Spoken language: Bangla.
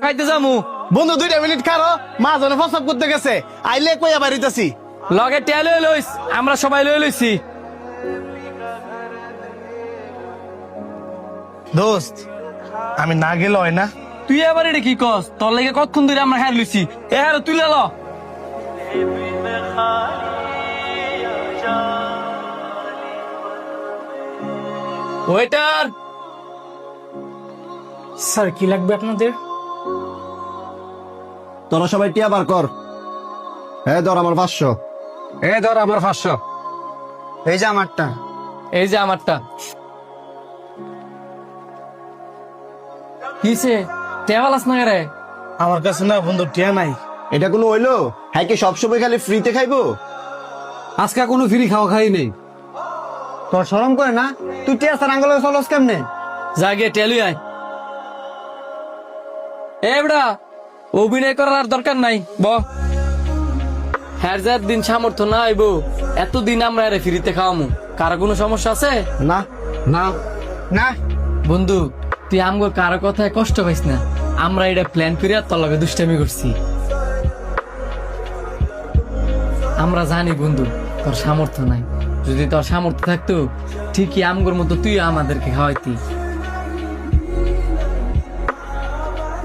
খাইতে যামু। বন্ধু 2 মিনিট খারো, মা জনে প্রস্তাব করতে গেছে, আইলে কইয়া বাড়িতেছি। লগে টিয়া লই লইস, আমরা সবাই লই লইছি। দোস্ত আমি না গেলে হয় না? তুই এবার এটা কি কস? তোর লাগে কতক্ষণ ধরে আমরা খাই লইছি। এ হারো তুই ল। ওয়েটার, স্যার কি লাগবে আপনাদের? তোরা সবাই টিয়া বার কর। হ্যাঁ ধর আমার 500। ধর আমার 500। এই যে আমারটা। এই যে আমারটা। কিসে টেওয়ালাস না রে? আমার কাছে না বন্ধু টিয়া নাই। এটা কোনো হইলো? হ্যাঁ কি সবসময় খালি ফ্রিতে খাইবো? আজকে কোনো ফ্রি খাওয়া খাই নেই। তোর শরম করে না? তুই টিয়া স্যার আঙ্গলে চলস কেমনে? যা গিয়ে টেলুই আয়। এবড়া অভিনয় করার আর দরকার নাই, ব। হ্যার যার দিন সামর্থ্য না আইবো, এতদিন আমরা আরে ফ্রিতে খাওয়ামু। কারো কোনো সমস্যা আছে? না না না। বন্ধু তুই আমগো কারো কথায় কষ্ট পাইস না। আমরা এটা প্ল্যান করে তোর লগে দুষ্টামি করছি। আমরা জানি বন্ধু তোর সামর্থ্য নাই। যদি তোর সামর্থ্য থাকতো ঠিকই আমগোর মতো তুই আমাদেরকে খাওয়াইতি।